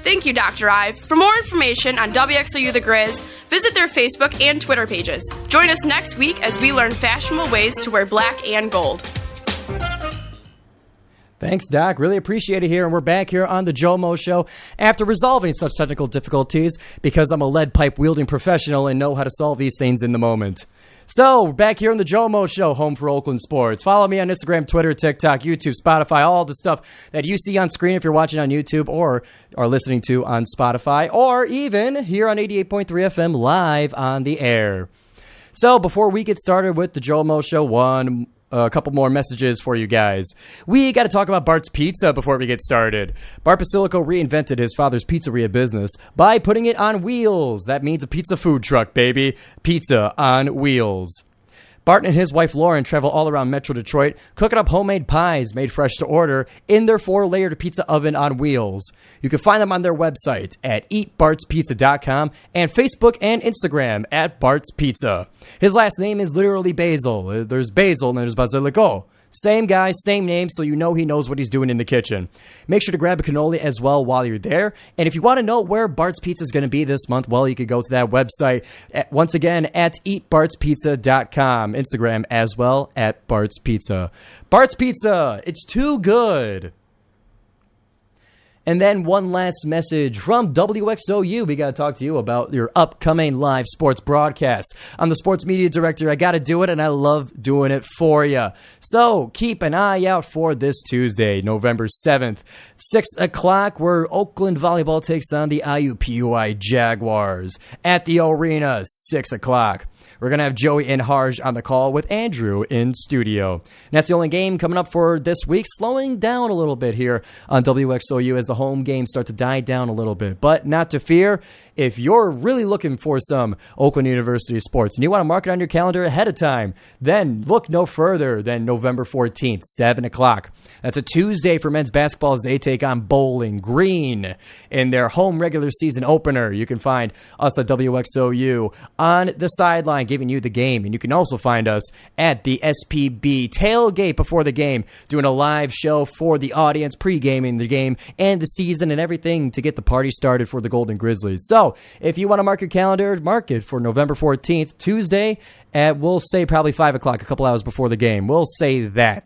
Thank you, Dr. Ive. For more information on WXOU The Grizz, visit their Facebook and Twitter pages. Join us next week as we learn fashionable ways to wear black and gold. Thanks, Doc. Really appreciate it here. And we're back here on the GioMoShow after resolving such technical difficulties because I'm a lead pipe wielding professional and know how to solve these things in the moment. So, back here on the GioMoShow, home for Oakland sports. Follow me on Instagram, Twitter, TikTok, YouTube, Spotify, all the stuff that you see on screen if you're watching on YouTube or are listening to on Spotify or even here on 88.3 FM live on the air. So, before we get started with the GioMoShow, a couple more messages for you guys. We got to talk about Bart's Pizza before we get started. Bart Basilico reinvented his father's pizzeria business by putting it on wheels. That means a pizza food truck, baby. Pizza on wheels. Bart and his wife Lauren travel all around Metro Detroit, cooking up homemade pies made fresh to order in their 4-layered pizza oven on wheels. You can find them on their website at eatbartspizza.com and Facebook and Instagram at Bart's Pizza. His last name is literally Basil. There's Basil and there's Basilico. Same guy, same name, so you know he knows what he's doing in the kitchen. Make sure to grab a cannoli as well while you're there. And if you want to know where Bart's Pizza is going to be this month, well, you could go to that website, once again, at eatbartspizza.com. Instagram as well, at Bart's Pizza. Bart's Pizza, it's too good. And then one last message from WXOU. We got to talk to you about your upcoming live sports broadcasts. I'm the sports media director. I got to do it, and I love doing it for you. So keep an eye out for this Tuesday, November 7th, 6 o'clock, where Oakland Volleyball takes on the IUPUI Jaguars at the arena, 6 o'clock. We're going to have Joey and Harj on the call with Andrew in studio. And that's the only game coming up for this week, slowing down a little bit here on WXOU as the home games start to die down a little bit. But not to fear, if you're really looking for some Oakland University sports and you want to mark it on your calendar ahead of time, then look no further than November 14th, 7 o'clock. That's a Tuesday for men's basketball as they take on Bowling Green in their home regular season opener. You can find us at WXOU on the sideline giving you the game. And you can also find us at the SPB tailgate before the game, doing a live show for the audience, pre-gaming the game and the season and everything to get the party started for the Golden Grizzlies. So if you want to mark your calendar, mark it for November 14th, Tuesday, at we'll say probably 5 o'clock, a couple hours before the game. We'll say that.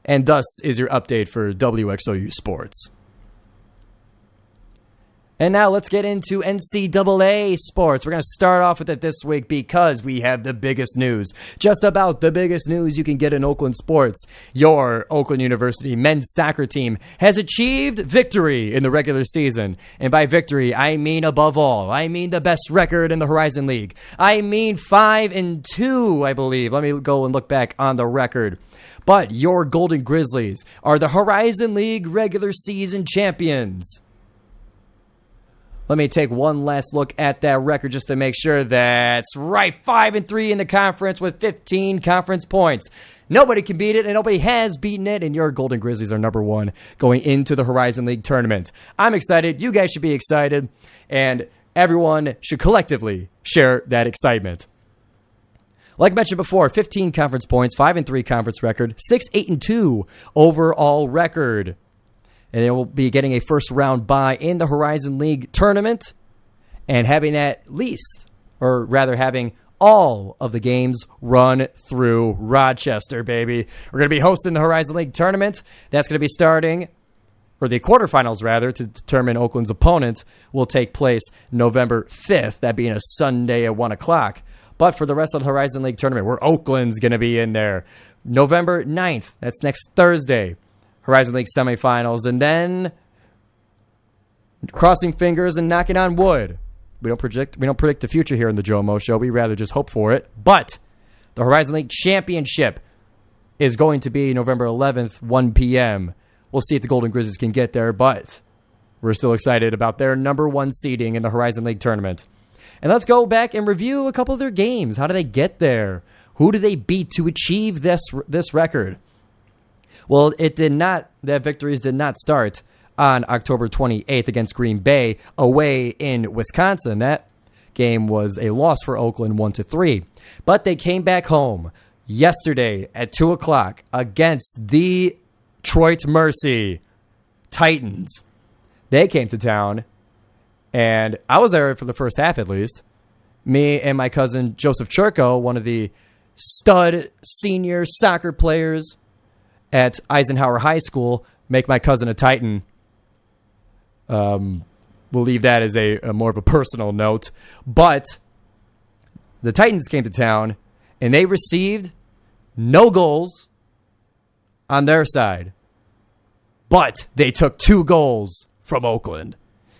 And thus is your update for WXOU Sports. And now let's get into NCAA sports. We're going to start off with it this week because we have the biggest news. Just about the biggest news you can get in Oakland sports. Your Oakland University men's soccer team has achieved victory in the regular season. And by victory, I mean above all. I mean the best record in the Horizon League. I mean 5-2, I believe. Let me go and look back on the record. But your Golden Grizzlies are the Horizon League regular season champions. Let me take one last look at that record just to make sure that's right. 5-3 in the conference with 15 conference points. Nobody can beat it, and nobody has beaten it, and your Golden Grizzlies are number one going into the Horizon League tournament. I'm excited. You guys should be excited, and everyone should collectively share that excitement. Like I mentioned before, 15 conference points, 5-3 conference record, 6-8-2 overall record. And they will be getting a first-round bye in the Horizon League tournament and having at least, or rather having all of the games run through Rochester, baby. We're going to be hosting the Horizon League tournament. That's going to be starting, or the quarterfinals, rather, to determine Oakland's opponent will take place November 5th, that being a Sunday at 1 o'clock. But for the rest of the Horizon League tournament, where Oakland's going to be in there, November 9th, that's next Thursday, Horizon League semifinals, and then crossing fingers and knocking on wood. We don't predict the future here in the GioMoShow. We rather just hope for it. But the Horizon League championship is going to be November 11th, 1 p.m. We'll see if the Golden Grizzlies can get there, but we're still excited about their number one seeding in the Horizon League tournament. And let's go back and review a couple of their games. How did they get there? Who did they beat to achieve this record? Well, that victories did not start on October 28th against Green Bay away in Wisconsin. That game was a loss for Oakland 1-3. But they came back home yesterday at 2 o'clock against the Detroit Mercy Titans. They came to town, and I was there for the first half at least. Me and my cousin Joseph Churko, one of the stud senior soccer players at Eisenhower High School, make my cousin a Titan. We'll leave that as a more of a personal note. But the Titans came to town, and they received no goals on their side. But they took 2 goals from Oakland.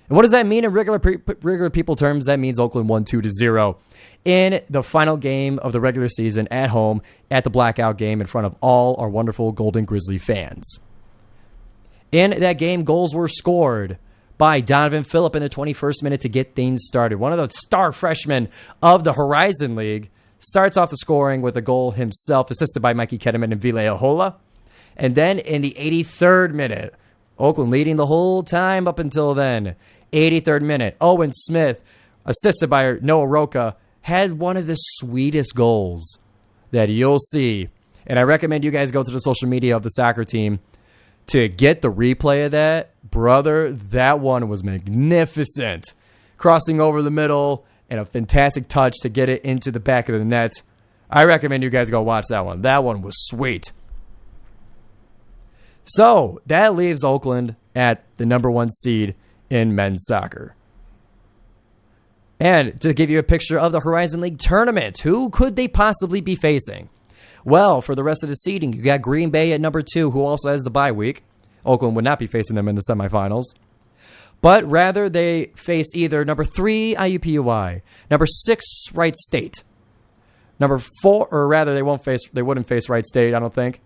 And what does that mean in regular people terms? That means Oakland won 2-0 in the final game of the regular season at home at the blackout game in front of all our wonderful Golden Grizzly fans. In that game, goals were scored by Donovan Phillip in the 21st minute to get things started. One of the star freshmen of the Horizon League starts off the scoring with a goal himself, assisted by Mikey Ketterman and Ville Ahola. And then in the 83rd minute, Oakland leading the whole time up until then. 83rd minute, Owen Smith, assisted by Noah Roca, had one of the sweetest goals that you'll see. And I recommend you guys go to the social media of the soccer team to get the replay of that. Brother, that one was magnificent. Crossing over the middle and a fantastic touch to get it into the back of the net. I recommend you guys go watch that one. That one was sweet. So that leaves Oakland at the number 1 seed in men's soccer. And to give you a picture of the Horizon League tournament, who could they possibly be facing? Well, for the rest of the seeding, you got Green Bay at number 2, who also has the bye week. Oakland would not be facing them in the semifinals. But rather, they face either number 3, IUPUI, number 6, Wright State, number 4, or rather, they wouldn't face Wright State, I don't think.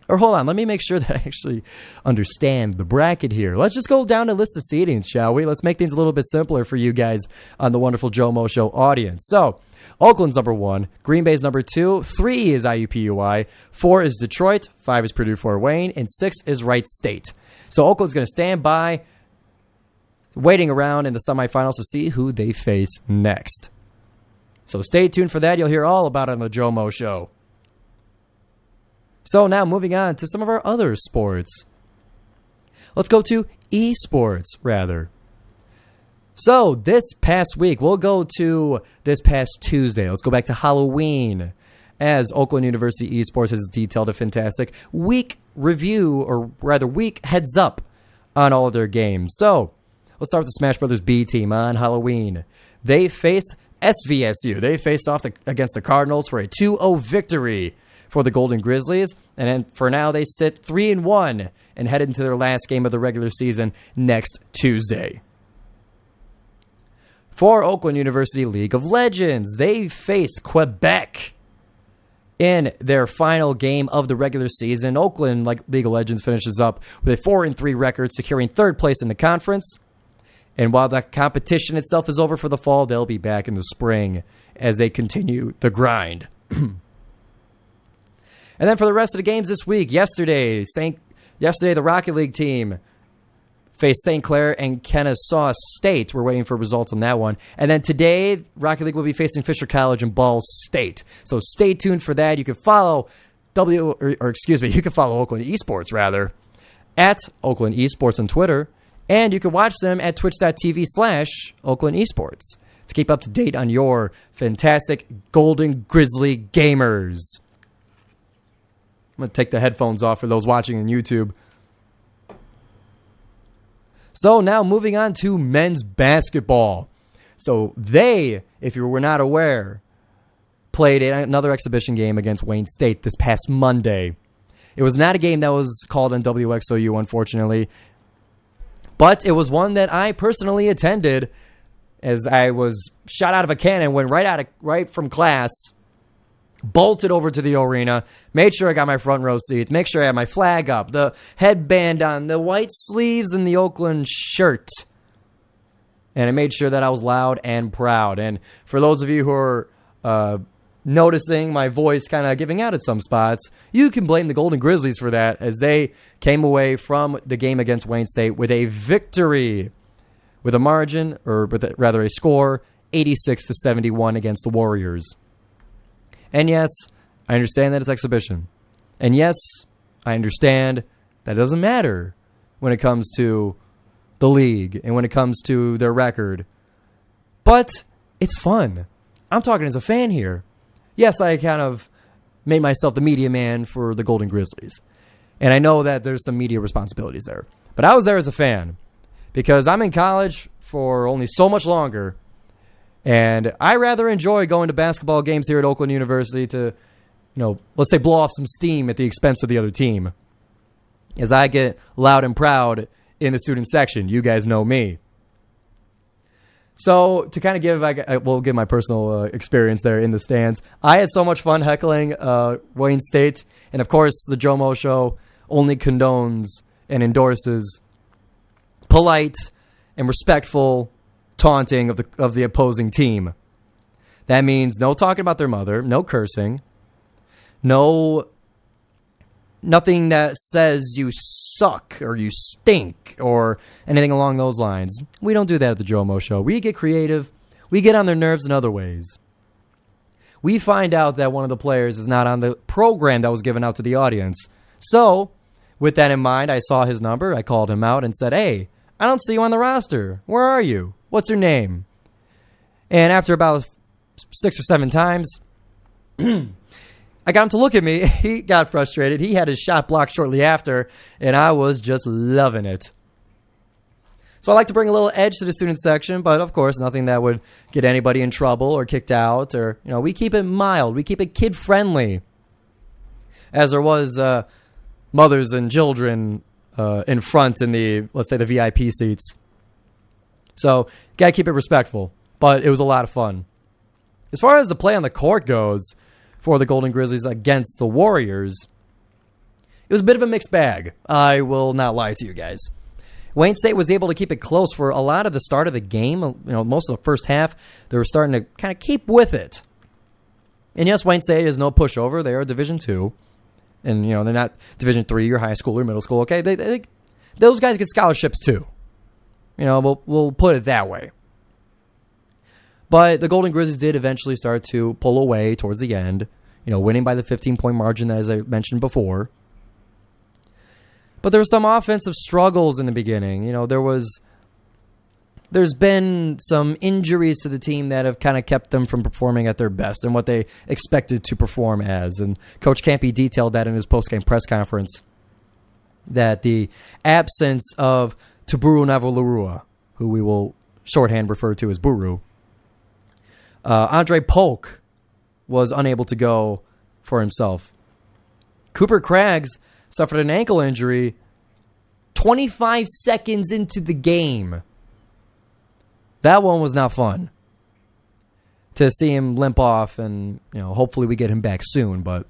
Or hold on, let me make sure that I actually understand the bracket here. Let's just go down a list of seedings, shall we? Let's make things a little bit simpler for you guys on the wonderful GioMoShow audience. So, Oakland's number 1, Green Bay's number 2, 3 is IUPUI, 4 is Detroit, 5 is Purdue Fort Wayne, and 6 is Wright State. So Oakland's going to stand by, waiting around in the semifinals to see who they face next. So stay tuned for that. You'll hear all about it on the GioMoShow. So now moving on to some of our other sports. Let's go to esports, rather. So this past week, we'll go to this past Tuesday. Let's go back to Halloween, as Oakland University Esports has detailed a fantastic week review, or rather week heads up on all of their games. So let's start with the Smash Brothers B team on Halloween. They faced SVSU. They faced off against the Cardinals for a 2-0 victory for the Golden Grizzlies, and then for now they sit 3-1 and head into their last game of the regular season next Tuesday. For Oakland University League of Legends, they faced Quebec in their final game of the regular season. Oakland, like League of Legends, finishes up with a 4-3 record, securing 3rd place in the conference. And while the competition itself is over for the fall, they'll be back in the spring as they continue the grind. And then for the rest of the games this week, yesterday the Rocket League team faced St. Clair and Kennesaw State. We're waiting for results on that one. And then today, Rocket League will be facing Fisher College and Ball State. So stay tuned for that. You can follow you can follow Oakland Esports, rather, at Oakland Esports on Twitter. And you can watch them at twitch.tv/Oakland Esports to keep up to date on your fantastic Golden Grizzly gamers. I'm going to take the headphones off for those watching on YouTube. So now moving on to men's basketball. So they, if you were not aware, played another exhibition game against Wayne State this past Monday. It was not a game that was called on WXOU, unfortunately, but it was one that I personally attended as I was shot out of a cannon, went right from class, bolted over to the arena, made sure I got my front row seats, make sure I had my flag up, the headband on, the white sleeves, and the Oakland shirt. And I made sure that I was loud and proud. And for those of you who are noticing my voice kind of giving out at some spots, you can blame the Golden Grizzlies for that, as they came away from the game against Wayne State with a victory, with a margin, or rather a score, 86-71 against the Warriors. And yes, I understand that it's exhibition. And yes, I understand that it doesn't matter when it comes to the league and when it comes to their record. But it's fun. I'm talking as a fan here. Yes, I kind of made myself the media man for the Golden Grizzlies. And I know that there's some media responsibilities there. But I was there as a fan because I'm in college for only so much longer. And I rather enjoy going to basketball games here at Oakland University to, let's say blow off some steam at the expense of the other team. As I get loud and proud in the student section. You guys know me. So to kind of give, we'll give my personal experience there in the stands. I had so much fun heckling Wayne State. And, of course, the GioMoShow only condones and endorses polite and respectful taunting of the opposing team. That means no talking about their mother, no cursing, nothing that says you suck or you stink or anything along those lines. We don't do that at the GioMoShow. We get creative. We get on their nerves in other ways. We find out that one of the players is not on the program that was given out to the audience. So, with that in mind, I saw his number. I called him out and said, "Hey, I don't see you on the roster. Where are you? What's your name?" And after about 6 or 7 times, I got him to look at me. He got frustrated. He had his shot blocked shortly after, and I was just loving it. So I like to bring a little edge to the student section, but of course, nothing that would get anybody in trouble or kicked out. Or we keep it mild. We keep it kid-friendly. As there was mothers and children in front in the, let's say, the VIP seats. So, gotta keep it respectful. But it was a lot of fun. As far as the play on the court goes for the Golden Grizzlies against the Warriors, it was a bit of a mixed bag. I will not lie to you guys. Wayne State was able to keep it close for a lot of the start of the game. Most of the first half, they were starting to kind of keep with it. And yes, Wayne State is no pushover. They are Division II. And, they're not Division III or high school or middle school. Okay, those guys get scholarships too. We'll put it that way. But the Golden Grizzlies did eventually start to pull away towards the end, winning by the 15-point margin, as I mentioned before. But there were some offensive struggles in the beginning. There's been some injuries to the team that have kind of kept them from performing at their best and what they expected to perform as. And Coach Campy detailed that in his postgame press conference, that the absence of Taburu Navalarua, who we will shorthand refer to as Buru, Andre Polk was unable to go for himself. Cooper Craggs suffered an ankle injury 25 seconds into the game. That one was not fun. To see him limp off, and hopefully we get him back soon. But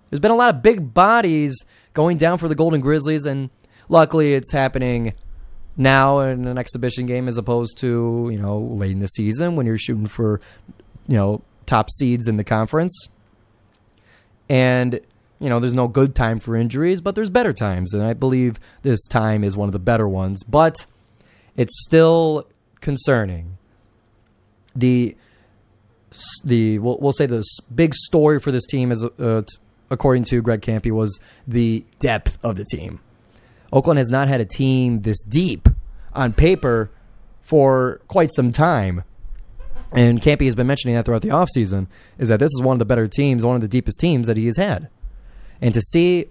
there's been a lot of big bodies going down for the Golden Grizzlies, and luckily it's happening now in an exhibition game as opposed to late in the season when you're shooting for top seeds in the conference. And there's no good time for injuries, but there's better times, and I believe this time is one of the better ones. But it's still concerning. We'll say the big story for this team is, according to Greg Campy, was the depth of the team. Oakland has not had a team this deep on paper for quite some time. And Campy has been mentioning that throughout the offseason, is that this is one of the better teams, one of the deepest teams that he has had. And to see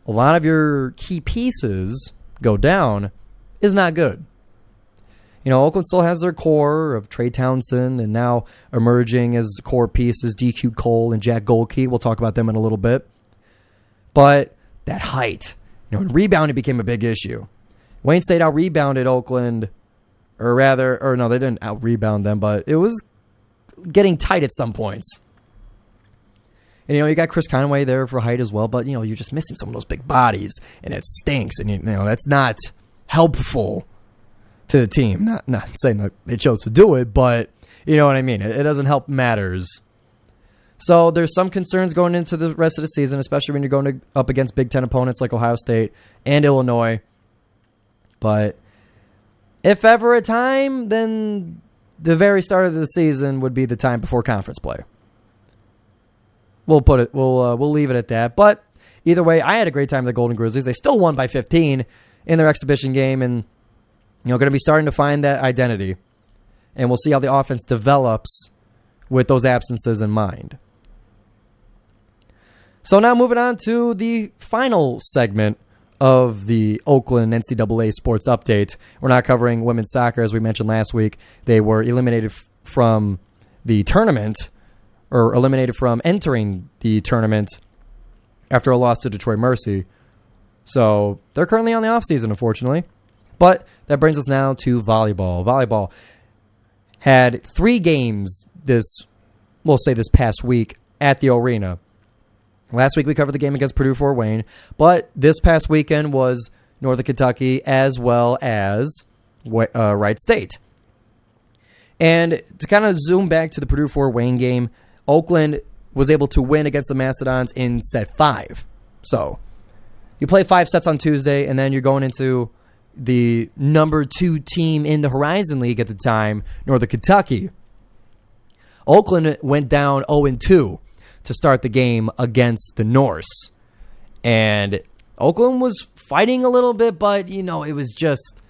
a lot of your key pieces go down is not good. Oakland still has their core of Trey Townsend, and now emerging as core pieces, DQ Cole and Jack Goldkey. We'll talk about them in a little bit. But that height, rebounding became a big issue. Wayne State out-rebounded Oakland, no, they didn't out-rebound them, but it was getting tight at some points. And, you got Chris Conway there for height as well, but, you're just missing some of those big bodies, and it stinks, and, that's not helpful to the team. Not saying that they chose to do it, but you know what I mean. It doesn't help matters. So there's some concerns going into the rest of the season, especially when you're going up against Big Ten opponents like Ohio State and Illinois. But if ever a time, then the very start of the season would be the time before conference play. We'll leave it at that. But either way, I had a great time with the Golden Grizzlies. They still won by 15 in their exhibition game, and going to be starting to find that identity. And we'll see how the offense develops with those absences in mind. So now moving on to the final segment of the Oakland NCAA Sports Update. We're not covering women's soccer. As we mentioned last week, they were eliminated from the tournament, or eliminated from entering the tournament after a loss to Detroit Mercy. So they're currently on the offseason, unfortunately. But that brings us now to volleyball. Volleyball had 3 games this past week at the arena. Last week we covered the game against Purdue Fort Wayne, but this past weekend was Northern Kentucky as well as Wright State. And to kind of zoom back to the Purdue Fort Wayne game, Oakland was able to win against the Mastodons in set 5. So you play 5 sets on Tuesday, and then you're going into the number 2 team in the Horizon League at the time, Northern Kentucky. Oakland went down 0-2 to start the game against the Norse. And Oakland was fighting a little bit, but, it was just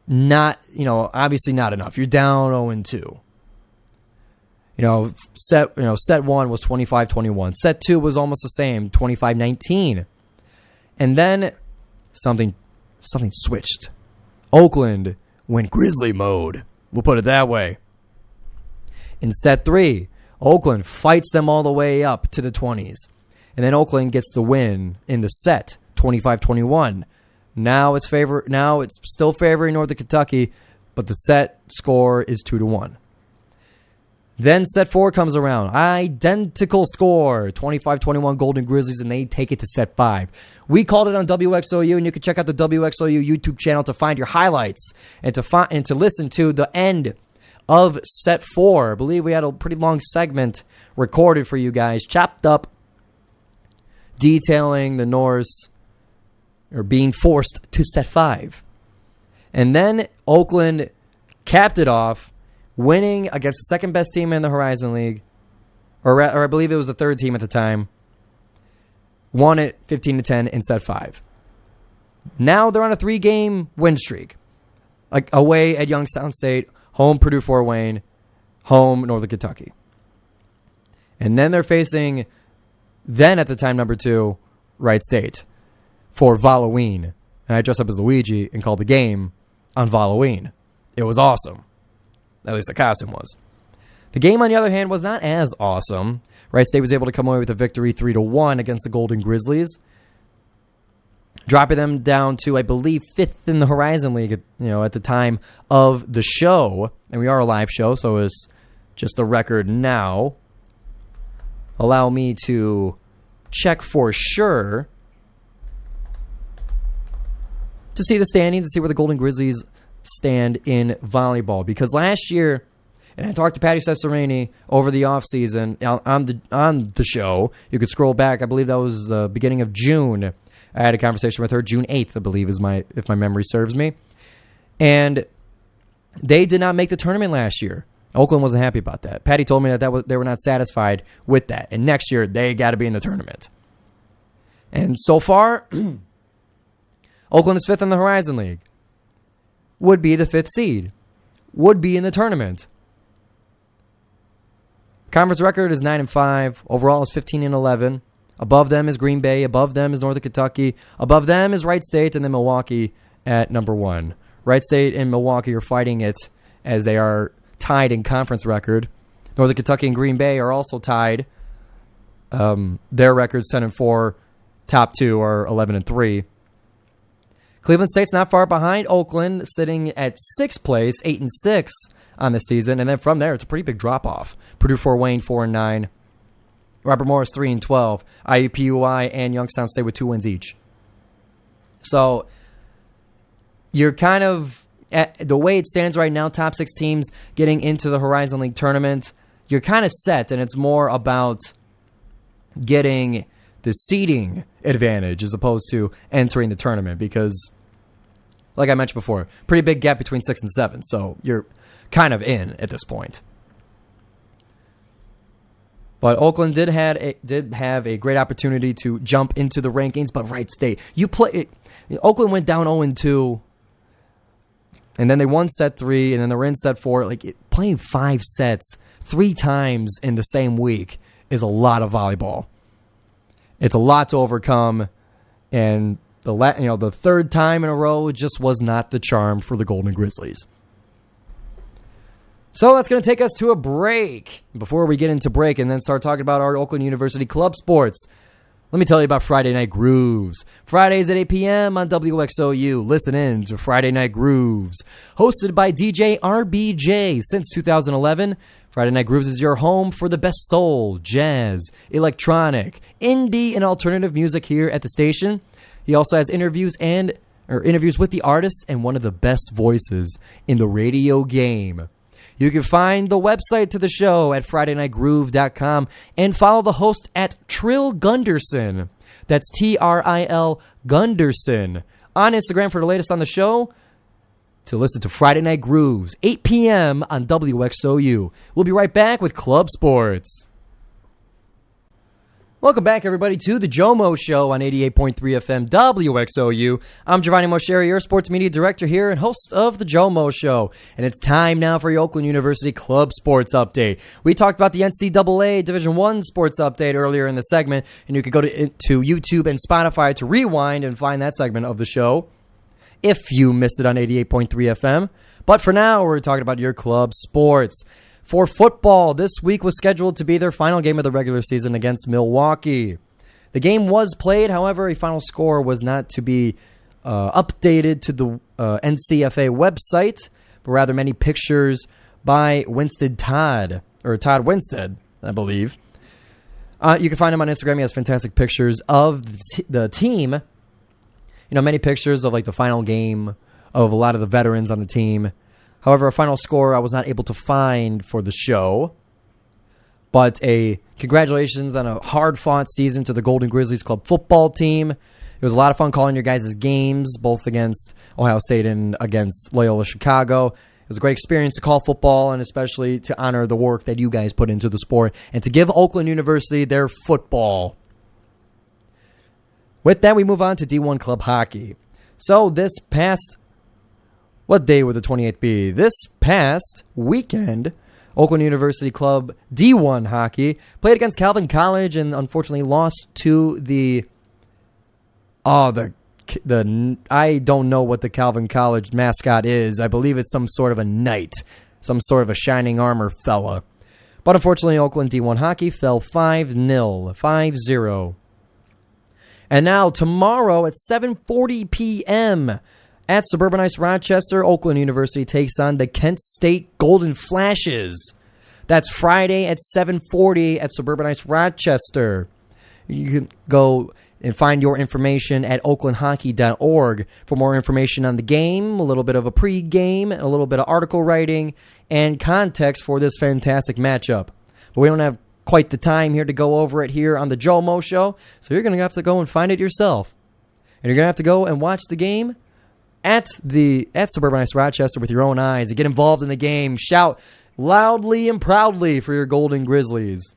not, obviously not enough. You're down 0-2. Set 1 was 25-21. Set 2 was almost the same, 25-19. And then something switched. Oakland went Grizzly mode. We'll put it that way. In set 3, Oakland fights them all the way up to the 20s. And then Oakland gets the win in the set, 25-21. Now it's still favoring Northern Kentucky, but the set score is 2-1. Then set 4 comes around. Identical score, 25-21 Golden Grizzlies, and they take it to set 5. We called it on WXOU, and you can check out the WXOU YouTube channel to find your highlights and to listen to the end of set 4. I believe we had a pretty long segment recorded for you guys, chopped up, detailing the Norse being forced to set 5. And then Oakland capped it off, winning against the second best team in the Horizon League, or I believe it was the third team at the time, won it 15-10 in set 5. Now they're on a 3-game win streak. Away at Youngstown State, home Purdue Fort Wayne, home Northern Kentucky. And then they're facing, then at the time, number 2, Wright State for Halloween. And I dressed up as Luigi and called the game on Halloween. It was awesome. At least the costume was. The game, on the other hand, was not as awesome. Wright State was able to come away with a victory 3-1 against the Golden Grizzlies, dropping them down to, I believe, 5th in the Horizon League at the time of the show. And we are a live show, so it's just the record now. Allow me to check for sure to see the standings, to see where the Golden Grizzlies stand in volleyball. Because last year, and I talked to Patty Cesarini over the offseason on the show. You could scroll back. I believe that was the beginning of June. I had a conversation with her, June 8th, I believe, if my memory serves me. And they did not make the tournament last year. Oakland wasn't happy about that. Patty told me that they were not satisfied with that. And next year, they got to be in the tournament. And so far, Oakland is 5th in the Horizon League. Would be the 5th seed. Would be in the tournament. Conference record is 9-5. Overall is 15-11. Above them is Green Bay. Above them is Northern Kentucky. Above them is Wright State, and then Milwaukee at number 1. Wright State and Milwaukee are fighting it as they are tied in conference record. Northern Kentucky and Green Bay are also tied. Their records 10-4. Top 2 are 11-3. Cleveland State's not far behind Oakland, sitting at 6th place, 8-6 on the season. And then from there, it's a pretty big drop-off. Purdue Fort Wayne, 4-9. Robert Morris, 3-12. IUPUI and Youngstown State with 2 wins each. So you're kind of, at the way it stands right now, top 6 teams getting into the Horizon League tournament, you're kind of set, and it's more about getting the seeding advantage as opposed to entering the tournament because, like I mentioned before, pretty big gap between 6 and 7, so you're kind of in at this point. But Oakland did have a great opportunity to jump into the rankings, but Wright State, Oakland went down 0-2 And then they won set 3, and then they were in set 4. Like, playing 5 sets 3 times in the same week is a lot of volleyball. It's a lot to overcome, and the third time in a row just was not the charm for the Golden Grizzlies. So that's going to take us to a break. Before we get into break and then start talking about our Oakland University club sports, let me tell you about Friday Night Grooves. Fridays at 8 p.m. on WXOU. Listen in to Friday Night Grooves. Hosted by DJ RBJ since 2011, Friday Night Grooves is your home for the best soul, jazz, electronic, indie, and alternative music here at the station. He also has interviews with the artists and one of the best voices in the radio game. You can find the website to the show at FridayNightGroove.com and follow the host at Trill Gunderson. That's Trill Gunderson on Instagram for the latest on the show. To listen to Friday Night Grooves, 8 p.m. on WXOU. We'll be right back with Club Sports. Welcome back, everybody, to the GioMoShow on 88.3 FM WXOU. I'm Giovanni Moscheri, your sports media director here and host of the GioMoShow. And it's time now for your Oakland University Club Sports Update. We talked about the NCAA Division I Sports Update earlier in the segment, and you could go to YouTube and Spotify to rewind and find that segment of the show if you missed it on 88.3 FM. But for now, we're talking about your club sports. For football, this week was scheduled to be their final game of the regular season against Milwaukee. The game was played, however, a final score was not to be updated to the NCFA website, but rather many pictures by Todd Winstead, I believe. You can find him on Instagram. He has fantastic pictures of the team. You know, many pictures of like the final game of a lot of the veterans on the team. However, a final score I was not able to find for the show. But congratulations on a hard-fought season to the Golden Grizzlies club football team. It was a lot of fun calling your guys' games, both against Ohio State and against Loyola Chicago. It was a great experience to call football and especially to honor the work that you guys put into the sport and to give Oakland University their football. With that, we move on to D1 club hockey. So what day would the 28th be? This past weekend, Oakland University Club D1 hockey played against Calvin College and unfortunately lost to I don't know what the Calvin College mascot is. I believe it's some sort of a knight, some sort of a shining armor fella. But unfortunately, Oakland D1 hockey fell 5-0. And now tomorrow at 7:40 p.m., at Suburban Ice Rochester, Oakland University takes on the Kent State Golden Flashes. That's Friday at 7:40 at Suburban Ice Rochester. You can go and find your information at oaklandhockey.org for more information on the game, a little bit of a pregame, a little bit of article writing, and context for this fantastic matchup. But we don't have quite the time here to go over it here on the GioMoShow, so you're going to have to go and find it yourself. And you're going to have to go and watch the game at Suburban Ice Rochester with your own eyes and get involved in the game. Shout loudly and proudly for your Golden Grizzlies.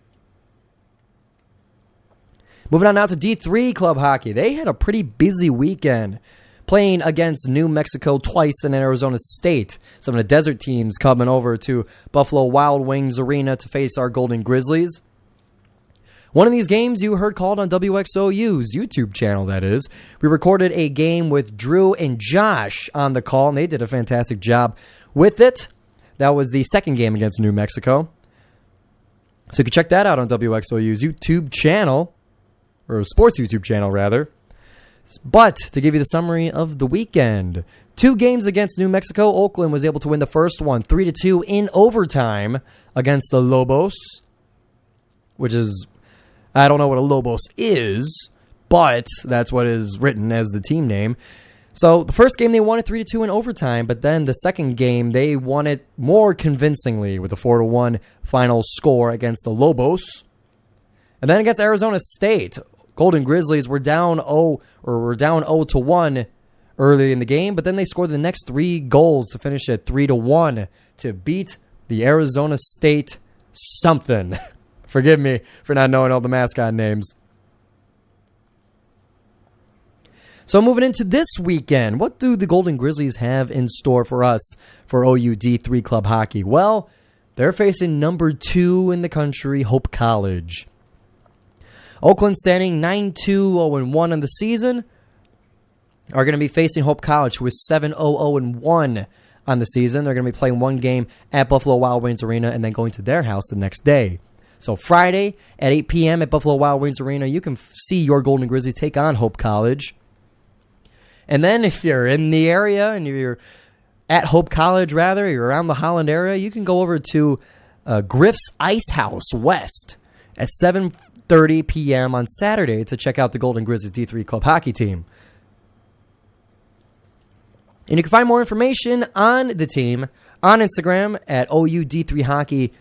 Moving on now to D3 club hockey. They had a pretty busy weekend playing against New Mexico twice and Arizona State. Some of the desert teams coming over to Buffalo Wild Wings Arena to face our Golden Grizzlies. One of these games you heard called on WXOU's YouTube channel, that is. We recorded a game with Drew and Josh on the call, and they did a fantastic job with it. That was the second game against New Mexico. So you can check that out on WXOU's YouTube channel, or sports YouTube channel, rather. But to give you the summary of the weekend, 2 games against New Mexico. Oakland was able to win the first one 3-2 in overtime against the Lobos, which is... I don't know what a Lobos is, but that's what is written as the team name. So the first game they won it 3-2 in overtime, but then the second game they won it more convincingly with a 4-1 final score against the Lobos. And then against Arizona State, Golden Grizzlies were down 0-1 early in the game, but then they scored the next 3 goals to finish at 3-1 to beat the Arizona State something. Forgive me for not knowing all the mascot names. So moving into this weekend, what do the Golden Grizzlies have in store for us for OU D3 Club Hockey? Well, they're facing number 2 in the country, Hope College. Oakland standing 9-2, 0-1 on the season, are going to be facing Hope College, who is 7-0-1 on the season. They're going to be playing one game at Buffalo Wild Wings Arena and then going to their house the next day. So Friday at 8 p.m. at Buffalo Wild Wings Arena, you can see your Golden Grizzlies take on Hope College. And then if you're in the area and you're at Hope College, you're around the Holland area, you can go over to Griff's Ice House West at 7:30 p.m. on Saturday to check out the Golden Grizzlies D3 Club Hockey team. And you can find more information on the team on Instagram at OUD3 Hockey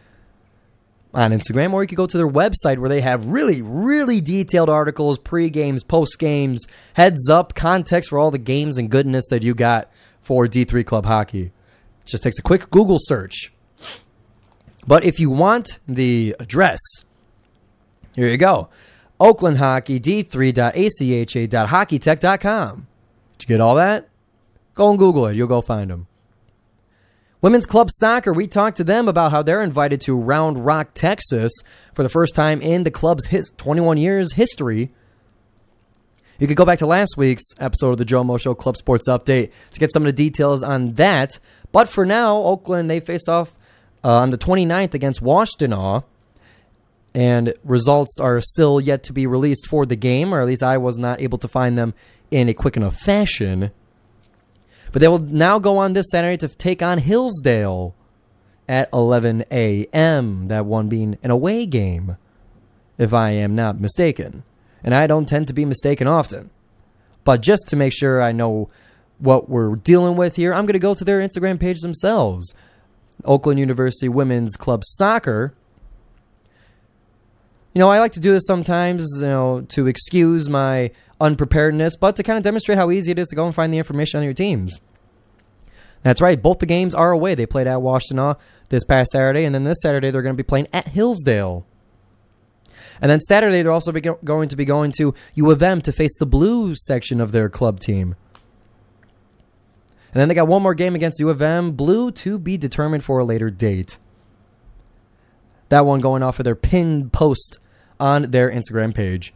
on Instagram, or you can go to their website where they have really, really detailed articles, pre-games, post-games, heads-up, context for all the games and goodness that you got for D3 Club Hockey. It just takes a quick Google search. But if you want the address, here you go. Oakland Hockey, d3.acha.hockeytech.com. Did you get all that? Go and Google it. You'll go find them. Women's Club Soccer, we talked to them about how they're invited to Round Rock, Texas for the first time in the club's 21 years history. You can go back to last week's episode of the GioMoShow Club Sports Update to get some of the details on that. But for now, Oakland, they face off on the 29th against Washtenaw. And results are still yet to be released for the game, or at least I was not able to find them in a quick enough fashion. But they will now go on this Saturday to take on Hillsdale at 11 a.m., that one being an away game, if I am not mistaken. And I don't tend to be mistaken often. But just to make sure I know what we're dealing with here, I'm going to go to their Instagram page themselves. Oakland University Women's Club Soccer. You know, I like to do this sometimes, to excuse my unpreparedness, but to kind of demonstrate how easy it is to go and find the information on your teams. That's right, both the games are away. They played at Washtenaw this past Saturday, and then this Saturday they're going to be playing at Hillsdale. And then Saturday they're also going to be going to U of M to face the Blues section of their club team. And then they got one more game against U of M, Blue, to be determined for a later date. That one going off of their pinned post on their Instagram page.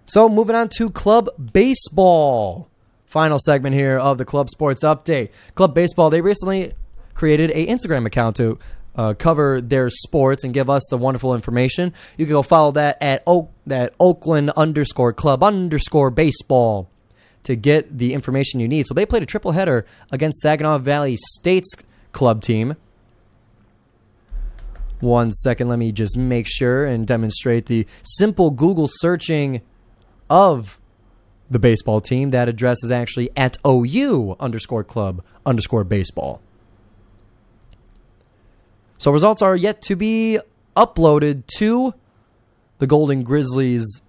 So moving on to Club Baseball. Final segment here of the Club Sports Update. Club Baseball, they recently created an Instagram account to cover their sports and give us the wonderful information. You can go follow that at Oakland_club_baseball to get the information you need. So they played a triple header against Saginaw Valley State's club team. 1 second, let me just make sure and demonstrate the simple Google searching of the baseball team. That address is actually at OU_club_baseball. So results are yet to be uploaded to the Golden Grizzlies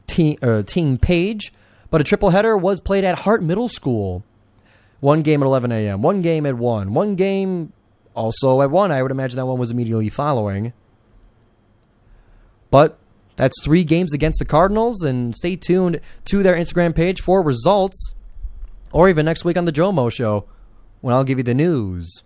team page, but a triple header was played at Hart Middle School. One game at 11 a.m., one game at 1, one game also at 1. I would imagine that one was immediately following. But that's 3 games against the Cardinals, and stay tuned to their Instagram page for results, or even next week on the GioMoShow when I'll give you the news.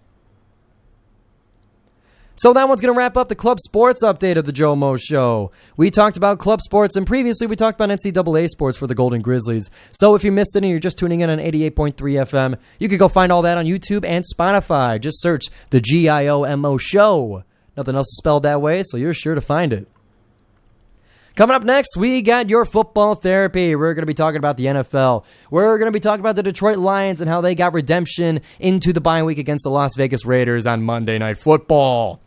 So that one's going to wrap up the Club Sports Update of the GioMoShow. We talked about club sports, and previously we talked about NCAA sports for the Golden Grizzlies. So if you missed it and you're just tuning in on 88.3 FM, you can go find all that on YouTube and Spotify. Just search the GioMo Show. Nothing else is spelled that way, so you're sure to find it. Coming up next, we got your football therapy. We're going to be talking about the NFL. We're going to be talking about the Detroit Lions and how they got redemption into the bye week against the Las Vegas Raiders on Monday Night Football.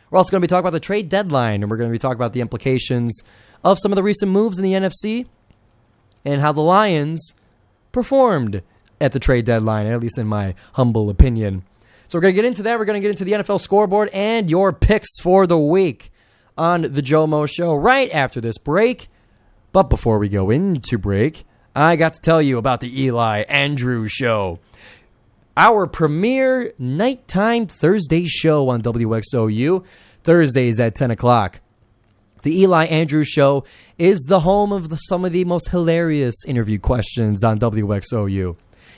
We're also going to be talking about the trade deadline, and we're going to be talking about the implications of some of the recent moves in the NFC and how the Lions performed at the trade deadline, at least in my humble opinion. So we're going to get into that. We're going to get into the NFL scoreboard and your picks for the week on the GioMoShow right after this break. But before we go into break, I got to tell you about the Eli Andrews Show, our premier nighttime Thursday show on WXOU, Thursdays at 10 o'clock. The Eli Andrews Show is the home of some of the most hilarious interview questions on WXOU.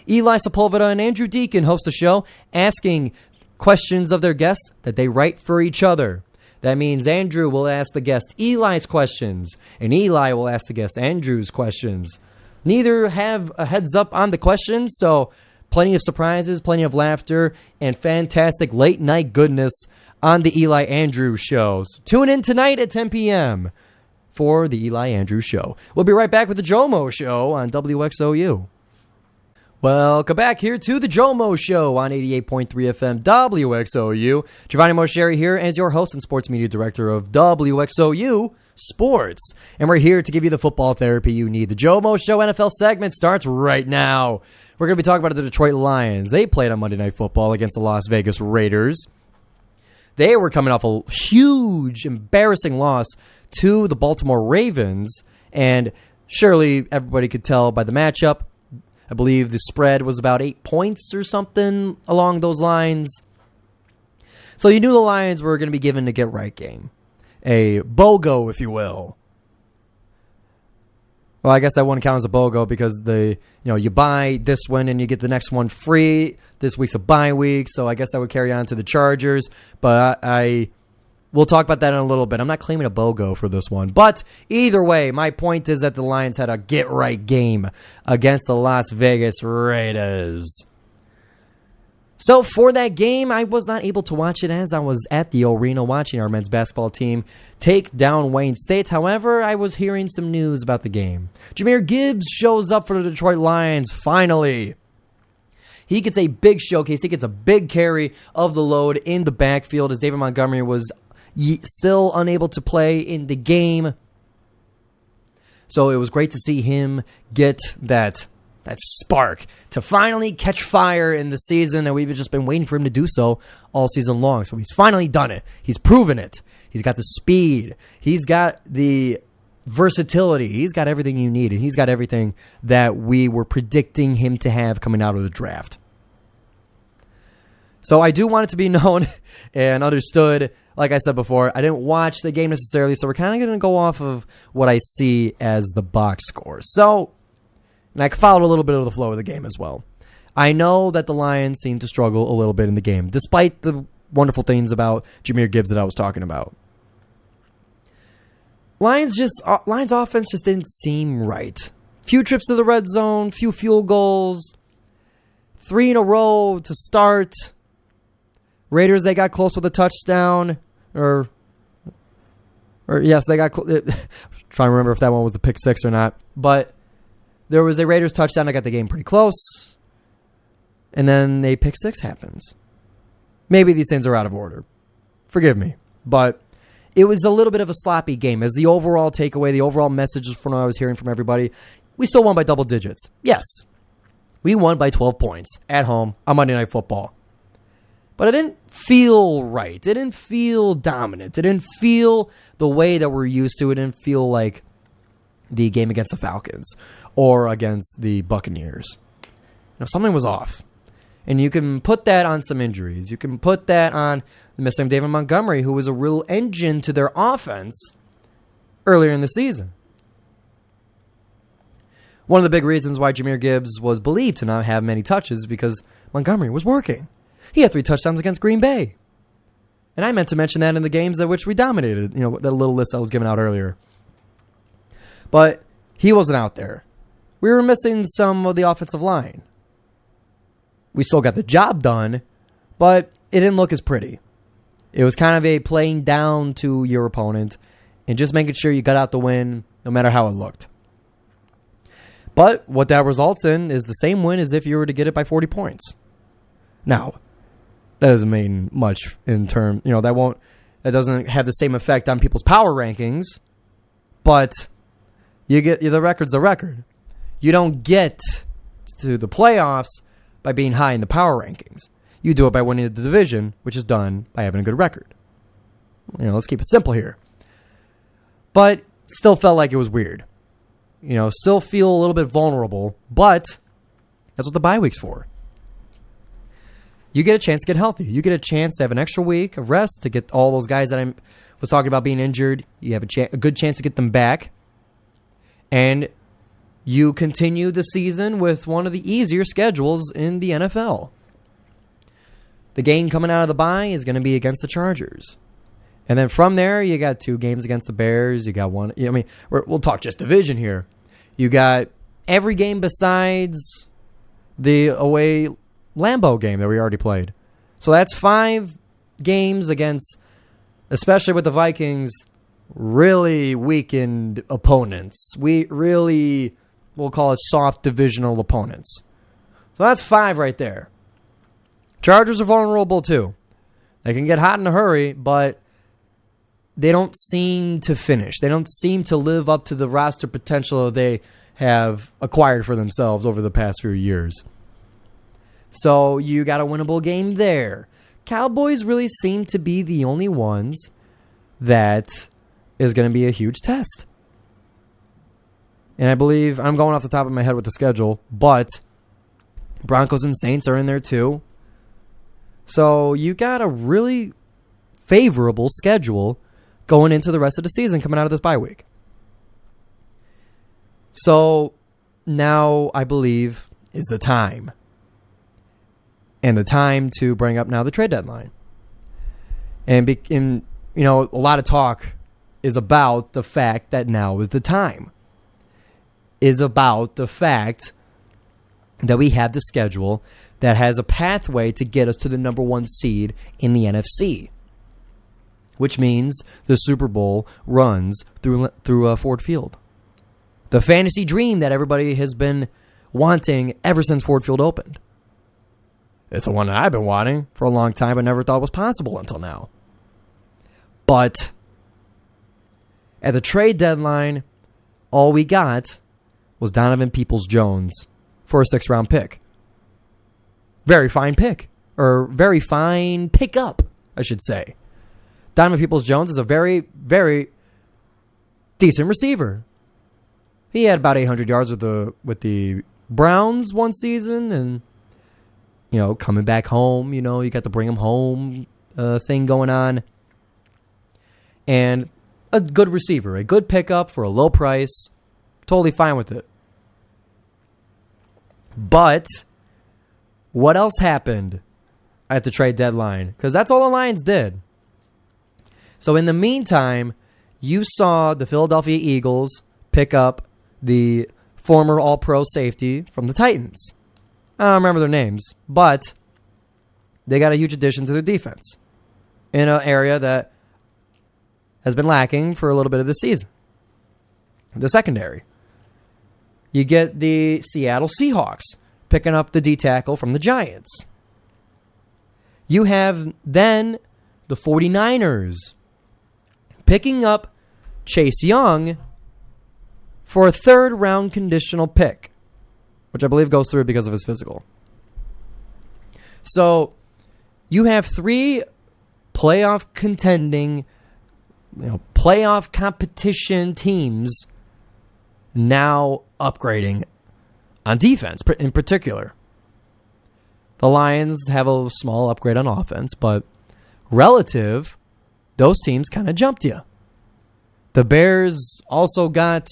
Eli Sepulveda and Andrew Deacon host a show asking questions of their guests that they write for each other. That means Andrew will ask the guest Eli's questions, and Eli will ask the guest Andrew's questions. Neither have a heads up on the questions, so plenty of surprises, plenty of laughter, and fantastic late-night goodness on the Eli Andrews Shows. Tune in tonight at 10 p.m. for the Eli Andrews Show. We'll be right back with the GioMoShow on WXOU. Welcome back here to the GioMoShow on 88.3 FM WXOU. Giovanni Mosheri here as your host and sports media director of WXOU Sports. And we're here to give you the football therapy you need. The GioMoShow NFL segment starts right now. We're going to be talking about the Detroit Lions. They played on Monday Night Football against the Las Vegas Raiders. They were coming off a huge, embarrassing loss to the Baltimore Ravens. And surely everybody could tell by the matchup. I believe the spread was about 8 points or something along those lines. So you knew the Lions were going to be given a get-right game. A BOGO, if you will. Well, I guess that wouldn't count as a BOGO because you buy this one and you get the next one free. This week's a bye week, so I guess that would carry on to the Chargers. But we'll talk about that in a little bit. I'm not claiming a BOGO for this one. But either way, my point is that the Lions had a get-right game against the Las Vegas Raiders. So for that game, I was not able to watch it as I was at the arena watching our men's basketball team take down Wayne State. However, I was hearing some news about the game. Jahmyr Gibbs shows up for the Detroit Lions finally. He gets a big showcase. He gets a big carry of the load in the backfield as David Montgomery was still unable to play in the game. So it was great to see him get that spark to finally catch fire in the season, and we've just been waiting for him to do so all season long. So he's finally done it. He's proven it. He's got the speed. He's got the versatility. He's got everything you need, and he's got everything that we were predicting him to have coming out of the draft. So I do want it to be known and understood. Like I said before, I didn't watch the game necessarily, so we're kind of going to go off of what I see as the box score. And I followed a little bit of the flow of the game as well. I know that the Lions seem to struggle a little bit in the game, despite the wonderful things about Jahmyr Gibbs that I was talking about. Lions offense just didn't seem right. Few trips to the red zone, few field goals, 3 in a row to start. Raiders, they got close with a touchdown, or yes, they got trying to remember if that one was the pick six or not, but there was a Raiders touchdown that got the game pretty close, and then a pick six happens. Maybe these things are out of order. Forgive me. But it was a little bit of a sloppy game. As the overall takeaway, the overall message from what I was hearing from everybody, we still won by double digits. Yes, we won by 12 points at home on Monday Night Football. But it didn't feel right. It didn't feel dominant. It didn't feel the way that we're used to. It didn't feel like the game against the Falcons or against the Buccaneers. Something was off. And you can put that on some injuries. You can put that on the missing David Montgomery, who was a real engine to their offense earlier in the season. One of the big reasons why Jahmyr Gibbs was believed to not have many touches is because Montgomery was working. He had 3 touchdowns against Green Bay. And I meant to mention that in the games at which we dominated, that little list I was giving out earlier. But he wasn't out there. We were missing some of the offensive line. We still got the job done, but it didn't look as pretty. It was kind of a playing down to your opponent and just making sure you got out the win no matter how it looked. But what that results in is the same win as if you were to get it by 40 points. Now, that doesn't mean much in terms, that doesn't have the same effect on people's power rankings, but the record's the record. You don't get to the playoffs by being high in the power rankings. You do it by winning the division, which is done by having a good record. Let's keep it simple here. But still felt like it was weird. Still feel a little bit vulnerable, but that's what the bye week's for. you get a chance to get healthy. You get a chance to have an extra week of rest to get all those guys that I was talking about being injured. You have a good chance to get them back. And you continue the season with one of the easier schedules in the NFL. The game coming out of the bye is going to be against the Chargers. And then from there, you got 2 games against the Bears. You got one. I mean, we'll talk just division here. You got every game besides the away Lambeau game that we already played. So that's 5 games against, especially with the Vikings, really weakened opponents. We really, we'll call it soft divisional opponents. So that's 5 right there. Chargers are vulnerable too. They can get hot in a hurry, but they don't seem to finish. They don't seem to live up to the roster potential they have acquired for themselves over the past few years. So you got a winnable game there. Cowboys really seem to be the only ones that is going to be a huge test. And I believe, I'm going off the top of my head with the schedule, but Broncos and Saints are in there too. So you got a really favorable schedule going into the rest of the season coming out of this bye week. So now I believe is the time. And the time to bring up now the trade deadline. And a lot of talk is about the fact that now is the time. Is about the fact that we have the schedule that has a pathway to get us to the number 1 seed in the NFC. Which means the Super Bowl runs through Ford Field. The fantasy dream that everybody has been wanting ever since Ford Field opened. It's the one that I've been wanting for a long time, but never thought was possible until now. But at the trade deadline, all we got was Donovan Peoples-Jones for a 6th-round pick. Very fine pick. Or very fine pickup, I should say. Donovan Peoples-Jones is a very, very decent receiver. He had about 800 yards with the Browns one season, and coming back home, you got to bring him home thing going on. And a good receiver, a good pickup for a low price. Totally fine with it. But what else happened at the trade deadline? Because that's all the Lions did. So in the meantime, you saw the Philadelphia Eagles pick up the former All-Pro safety from the Titans. I don't remember their names, but they got a huge addition to their defense in an area that has been lacking for a little bit of the season. The secondary. You get the Seattle Seahawks picking up the D-tackle from the Giants. You have then the 49ers picking up Chase Young for a 3rd-round conditional pick, which I believe goes through because of his physical. So you have 3 playoff contending, playoff competition teams now upgrading on defense in particular. The Lions have a small upgrade on offense, but relative, those teams kind of jumped you. The Bears also got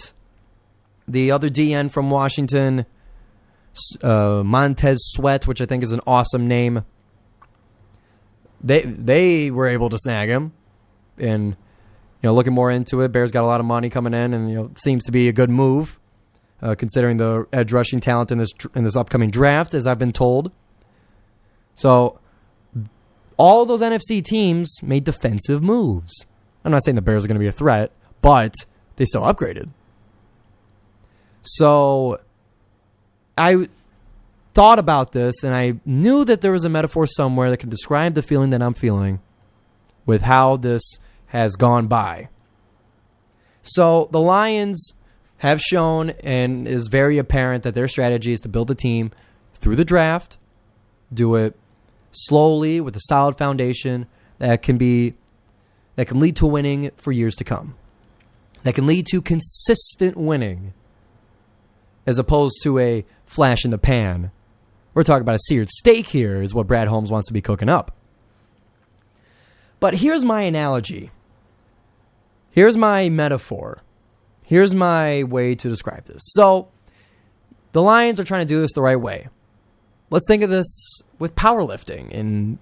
the other DN from Washington, Montez Sweat, which I think is an awesome name. They were able to snag him, and looking more into it, Bears got a lot of money coming in, and it seems to be a good move, considering the edge rushing talent in this upcoming draft, as I've been told. So all those NFC teams made defensive moves. I'm not saying the Bears are going to be a threat, but they still upgraded. So I thought about this, and I knew that there was a metaphor somewhere that could describe the feeling that I'm feeling with how this has gone by. So the Lions have shown, and is very apparent, that their strategy is to build a team through the draft, do it slowly with a solid foundation that can lead to winning for years to come, that can lead to consistent winning, as opposed to a flash in the pan We're talking about a seared steak here is what Brad Holmes wants to be cooking up. But here's my analogy. Here's my metaphor. Here's my way to describe this. So, the Lions are trying to do this the right way. Let's think of this with powerlifting and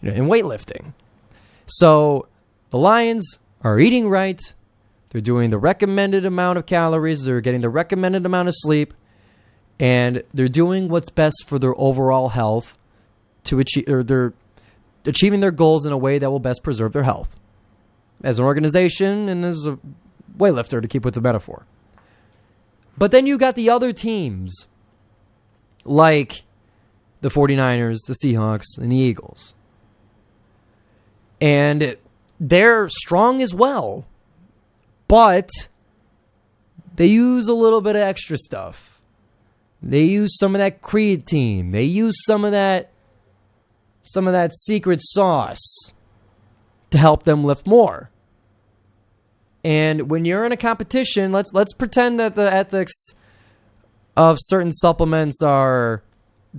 in weightlifting. So, the Lions are eating right. They're doing the recommended amount of calories. They're getting the recommended amount of sleep. And they're doing what's best for their overall health to achieve, or they're achieving their goals in a way that will best preserve their health. As an organization and as a weightlifter, to keep with the metaphor. But then you got the other teams, like the 49ers, the Seahawks, and the Eagles. And they're strong as well, but they use a little bit of extra stuff. They use some of that creatine. They use some of that secret sauce to help them lift more. And when you're in a competition, let's pretend that the ethics of certain supplements are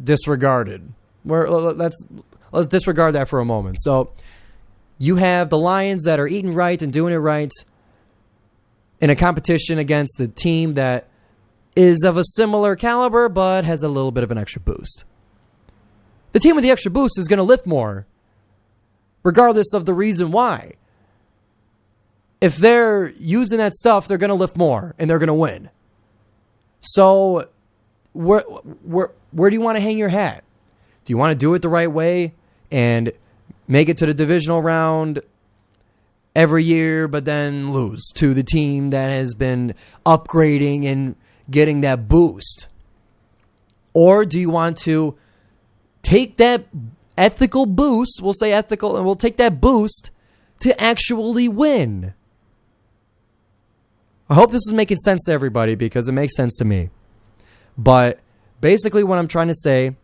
disregarded. Let's disregard that for a moment. So you have the Lions that are eating right and doing it right in a competition against the team that is of a similar caliber but has a little bit of an extra boost. The team with the extra boost is going to lift more, regardless of the reason why. If they're using that stuff, they're going to lift more, and they're going to win. So where do you want to hang your hat? Do you want to do it the right way and make it to the divisional round every year, but then lose to the team that has been upgrading and getting that boost? Or do you want to take that ethical boost, we'll say ethical, and we'll take that boost to actually win? I hope this is making sense to everybody because it makes sense to me. But basically what I'm trying to say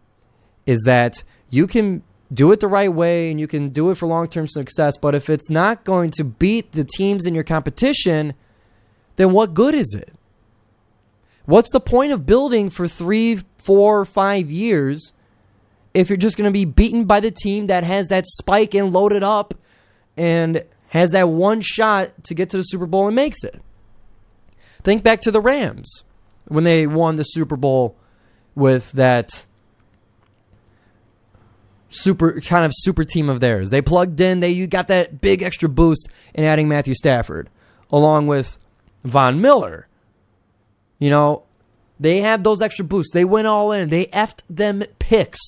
is that you can do it the right way and you can do it for long-term success, but if it's not going to beat the teams in your competition, then what good is it? What's the point of building for 3, 4, 5 years if you're just going to be beaten by the team that has that spike and loaded up and has that one shot to get to the Super Bowl and makes it? Think back to the Rams when they won the Super Bowl with that super team of theirs. They plugged in, you got that big extra boost in adding Matthew Stafford along with Von Miller. You know, they had those extra boosts. They went all in. They effed them picks.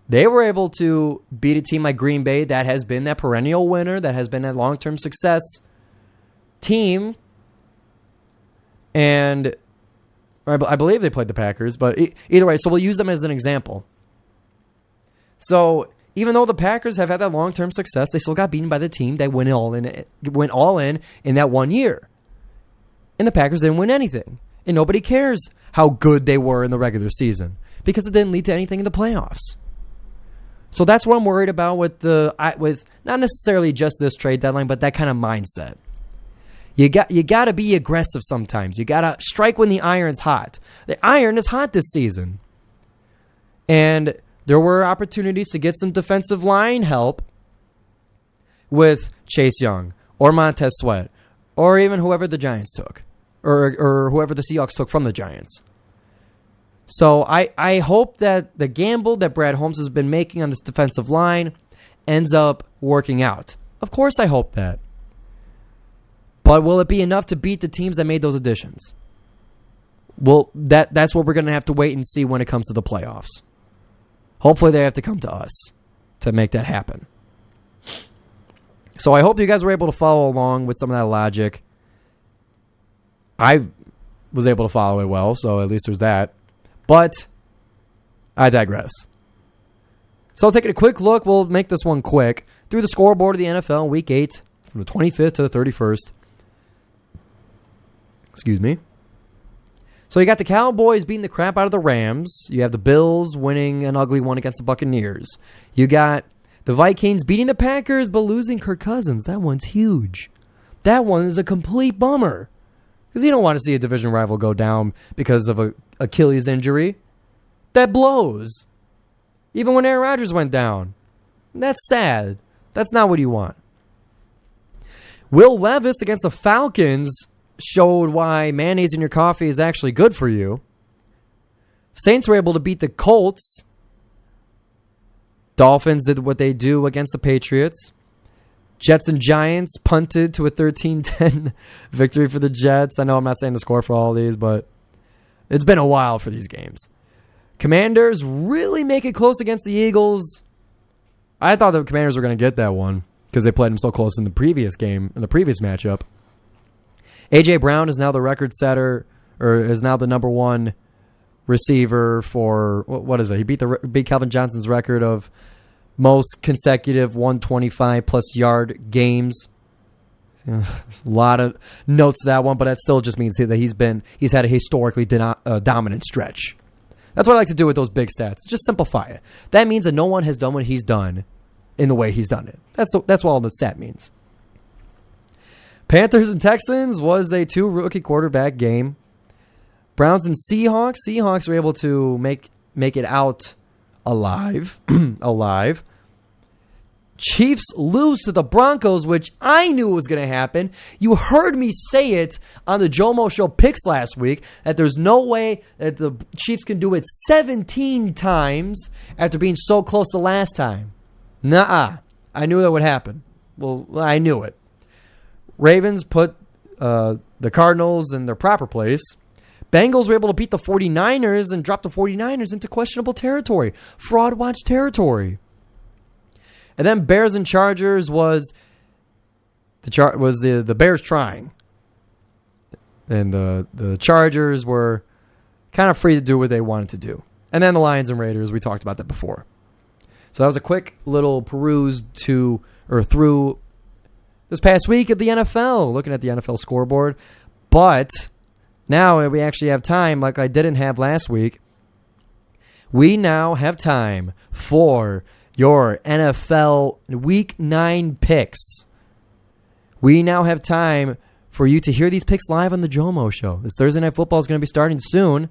They were able to beat a team like Green Bay that has been that perennial winner, that has been that long-term success team. And I believe they played the Packers, but either way, so we'll use them as an example. So even though the Packers have had that long-term success, they still got beaten by the team that went all in that 1 year. And the Packers didn't win anything. And nobody cares how good they were in the regular season because it didn't lead to anything in the playoffs. So that's what I'm worried about with not necessarily just this trade deadline, but that kind of mindset. You got to be aggressive sometimes. You got to strike when the iron's hot. The iron is hot this season. And there were opportunities to get some defensive line help with Chase Young or Montez Sweat or even whoever the Giants took or whoever the Seahawks took from the Giants. So I hope that the gamble that Brad Holmes has been making on this defensive line ends up working out. Of course I hope that. But will it be enough to beat the teams that made those additions? Well, that's what we're going to have to wait and see when it comes to the playoffs. Hopefully they have to come to us to make that happen. So I hope you guys were able to follow along with some of that logic. I was able to follow it well, so at least there's that. But I digress. So taking a quick look, we'll make this one quick, through the scoreboard of the NFL Week 8 from the 25th to the 31st. Excuse me. So you got the Cowboys beating the crap out of the Rams. You have the Bills winning an ugly one against the Buccaneers. You got the Vikings beating the Packers but losing Kirk Cousins. That one's huge. That one is a complete bummer. Because you don't want to see a division rival go down because of an Achilles injury. That blows. Even when Aaron Rodgers went down. That's sad. That's not what you want. Will Levis against the Falcons showed why mayonnaise in your coffee is actually good for you. Saints were able to beat the Colts. Dolphins did what they do against the Patriots. Jets and Giants punted to a 13-10 victory for the Jets. I know I'm not saying the score for all of these, but it's been a while for these games. Commanders really make it close against the Eagles. I thought the Commanders were going to get that one because they played them so close in the previous game, in the previous matchup. A.J. Brown is now the record setter, or is now the number one receiver for, what is it? He beat Calvin Johnson's record of most consecutive 125-plus yard games. A lot of notes to that one, but that still just means that he's had a historically dominant stretch. That's what I like to do with those big stats. Just simplify it. That means that no one has done what he's done in the way he's done it. That's what all the stat means. Panthers and Texans was a 2-rookie quarterback game. Browns and Seahawks. Seahawks were able to make it out alive. alive. Chiefs lose to the Broncos, which I knew was going to happen. You heard me say it on the GioMoShow picks last week, that there's no way that the Chiefs can do it 17 times after being so close the last time. Nuh-uh. I knew that would happen. Well, I knew it. Ravens put the Cardinals in their proper place. Bengals were able to beat the 49ers and drop the 49ers into questionable territory. Fraud watch territory. And then Bears and Chargers was the Bears trying. And the Chargers were kind of free to do what they wanted to do. And then the Lions and Raiders, we talked about that before. So that was a quick little peruse through this past week at the NFL, looking at the NFL scoreboard. But now we actually have time, like I didn't have last week. We now have time for your NFL Week 9 picks. We now have time for you to hear these picks live on the GioMoShow. This Thursday Night Football is going to be starting soon.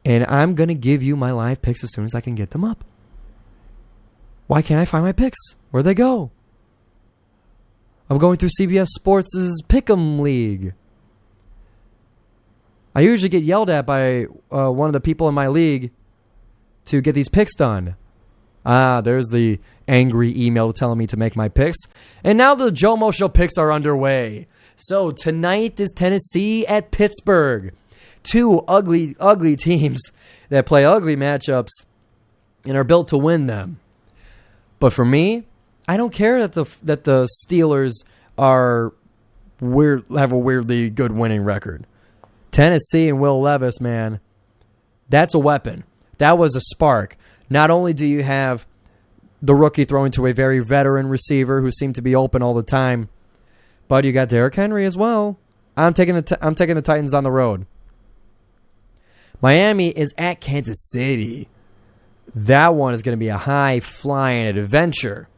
And I'm going to give you my live picks as soon as I can get them up. Why can't I find my picks? Where'd they go? I'm going through CBS Sports' Pick'em League. I usually get yelled at by one of the people in my league to get these picks done. There's the angry email telling me to make my picks. And now the GioMoShow picks are underway. So tonight is Tennessee at Pittsburgh. Two ugly, ugly teams that play ugly matchups and are built to win them. But for me, I don't care that the Steelers have a weirdly good winning record. Tennessee and Will Levis, man, that's a weapon. That was a spark. Not only do you have the rookie throwing to a very veteran receiver who seemed to be open all the time, but you got Derrick Henry as well. I'm taking the Titans on the road. Miami is at Kansas City. That one is going to be a high-flying adventure.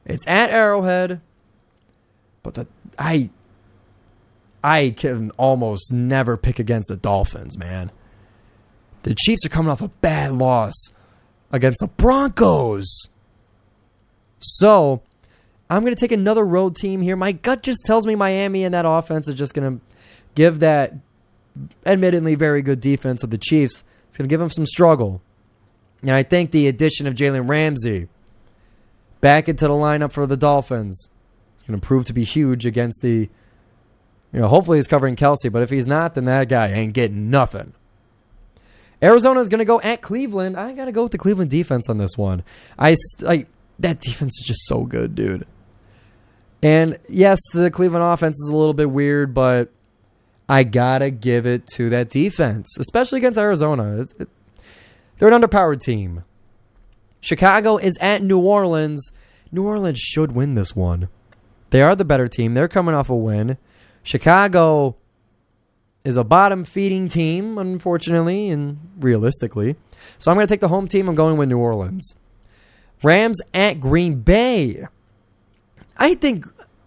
It's at Arrowhead, but I can almost never pick against the Dolphins, man. The Chiefs are coming off a bad loss against the Broncos. So, I'm going to take another road team here. My gut just tells me Miami and that offense is just going to give that admittedly very good defense of the Chiefs. It's going to give them some struggle. And I think the addition of Jalen Ramsey back into the lineup for the Dolphins is going to prove to be huge against hopefully he's covering Kelsey, but if he's not, then that guy ain't getting nothing. Arizona is going to go at Cleveland. I got to go with the Cleveland defense on this one. That defense is just so good, dude. And yes, the Cleveland offense is a little bit weird, but I got to give it to that defense, especially against Arizona. They're an underpowered team. Chicago is at New Orleans. New Orleans should win this one. They are the better team. They're coming off a win. Chicago is a bottom-feeding team, unfortunately and realistically. So I'm going to take the home team. I'm going with New Orleans. Rams at Green Bay. I think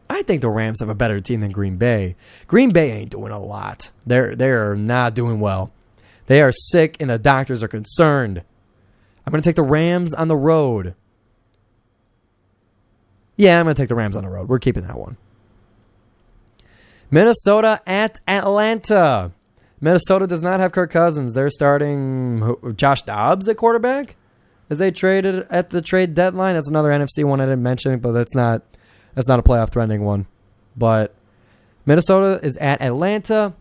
the Rams have a better team than Green Bay. Green Bay ain't doing a lot. They're not doing well. They are sick, and the doctors are concerned. I'm going to take the Rams on the road. Yeah, I'm going to take the Rams on the road. We're keeping that one. Minnesota at Atlanta. Minnesota does not have Kirk Cousins. They're starting Josh Dobbs at quarterback as they traded at the trade deadline. That's another NFC one I didn't mention, but that's not a playoff threatening one. But Minnesota is at Atlanta,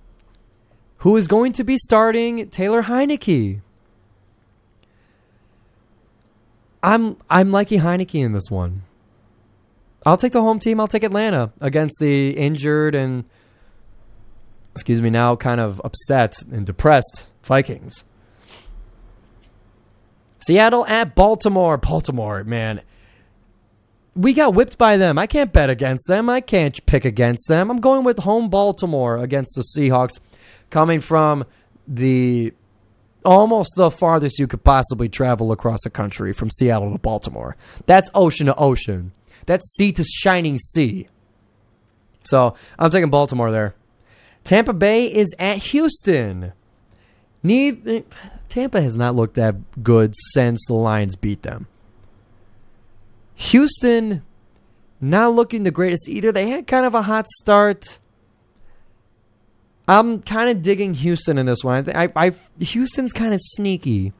who is going to be starting Taylor Heineke. I'm liking Heineke in this one. I'll take the home team. I'll take Atlanta against the injured and, now kind of upset and depressed Vikings. Seattle at Baltimore. Baltimore, man. We got whipped by them. I can't bet against them. I can't pick against them. I'm going with home Baltimore against the Seahawks, coming from almost the farthest you could possibly travel across the country, from Seattle to Baltimore. That's ocean to ocean. That's sea to shining sea. So I'm taking Baltimore there. Tampa Bay is at Houston. Tampa has not looked that good since the Lions beat them. Houston, not looking the greatest either. They had kind of a hot start. I'm kind of digging Houston in this one. Houston's kind of sneaky.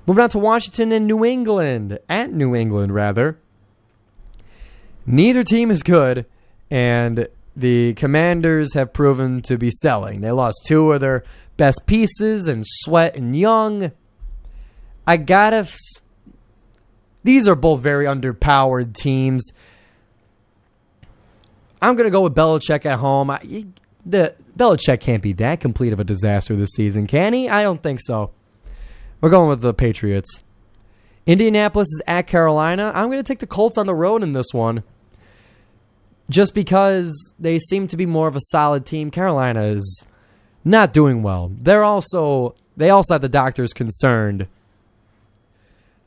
Moving on to Washington and New England. At New England, rather. Neither team is good, and the Commanders have proven to be selling. They lost two of their best pieces in Sweat and Young. These are both very underpowered teams. I'm going to go with Belichick at home. Belichick can't be that complete of a disaster this season, can he? I don't think so. We're going with the Patriots. Indianapolis is at Carolina. I'm going to take the Colts on the road in this one, just because they seem to be more of a solid team. Carolina is not doing well. They also have the doctors concerned.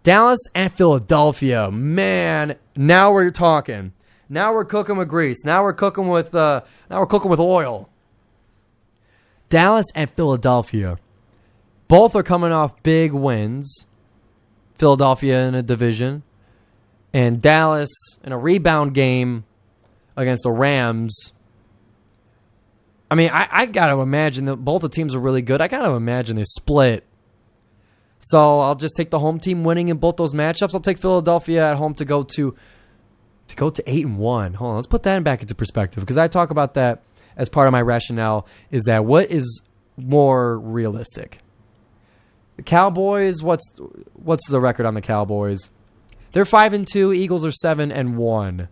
Dallas at Philadelphia. Man, now we're talking. Now we're cooking with grease. Now we're cooking with oil. Dallas at Philadelphia. Both are coming off big wins. Philadelphia in a division, and Dallas in a rebound game against the Rams. I mean, I got to imagine that both the teams are really good. I got to imagine they split. So I'll just take the home team winning in both those matchups. I'll take Philadelphia at home to go to 8-1. Hold on, let's put that back into perspective, because I talk about that as part of my rationale. Is that what is more realistic? The Cowboys, what's the record on the Cowboys? They're 5-2. Eagles are 7-1.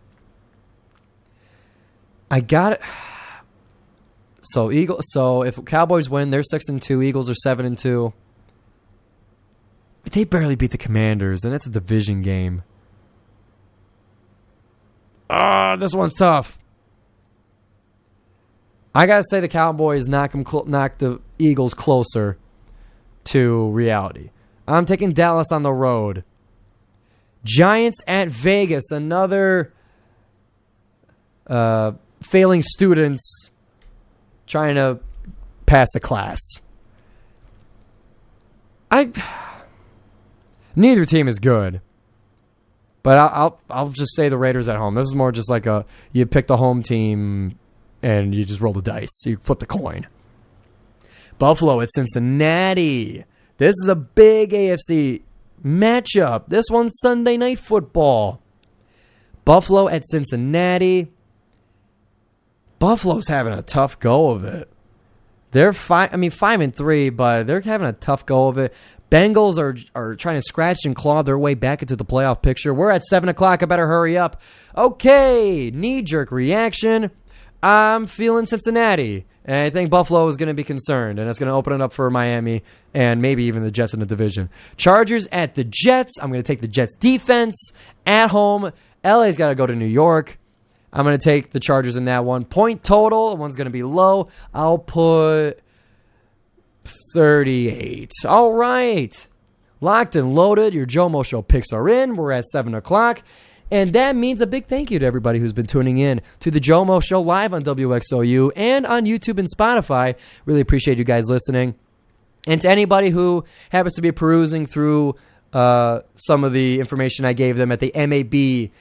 I got it. So if Cowboys win, they're 6-2. Eagles are 7-2. But they barely beat the Commanders, and it's a division game. This one's tough. I gotta say the Cowboys knock the Eagles closer to reality. I'm taking Dallas on the road. Giants at Vegas. Another failing students trying to pass a class. Neither team is good, but I'll just say the Raiders at home. This is more just like you pick the home team and you just roll the dice. You flip the coin. Buffalo at Cincinnati. This is a big AFC matchup. This one's Sunday Night Football. Buffalo at Cincinnati. Buffalo's having a tough go of it. They're 5-3, but they're having a tough go of it. Bengals are trying to scratch and claw their way back into the playoff picture. We're at 7 o'clock. I better hurry up. Okay, knee-jerk reaction. I'm feeling Cincinnati. And I think Buffalo is going to be concerned, and it's going to open it up for Miami and maybe even the Jets in the division. Chargers at the Jets. I'm going to take the Jets defense at home. LA's got to go to New York. I'm going to take the Chargers in that one. Point total, one's going to be low. I'll put 38. All right. Locked and loaded. Your GioMoShow picks are in. We're at 7 o'clock. And that means a big thank you to everybody who's been tuning in to the GioMoShow live on WXOU and on YouTube and Spotify. Really appreciate you guys listening. And to anybody who happens to be perusing through some of the information I gave them at the MAB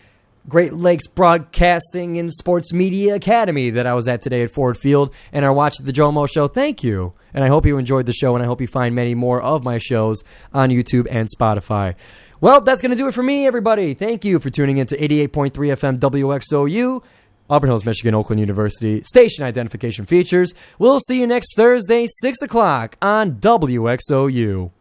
Great Lakes Broadcasting and Sports Media Academy that I was at today at Ford Field and are watching the GioMoShow, thank you. And I hope you enjoyed the show, and I hope you find many more of my shows on YouTube and Spotify. Well, that's going to do it for me, everybody. Thank you for tuning in to 88.3 FM WXOU, Auburn Hills, Michigan, Oakland University. Station identification features. We'll see you next Thursday, 6 o'clock on WXOU.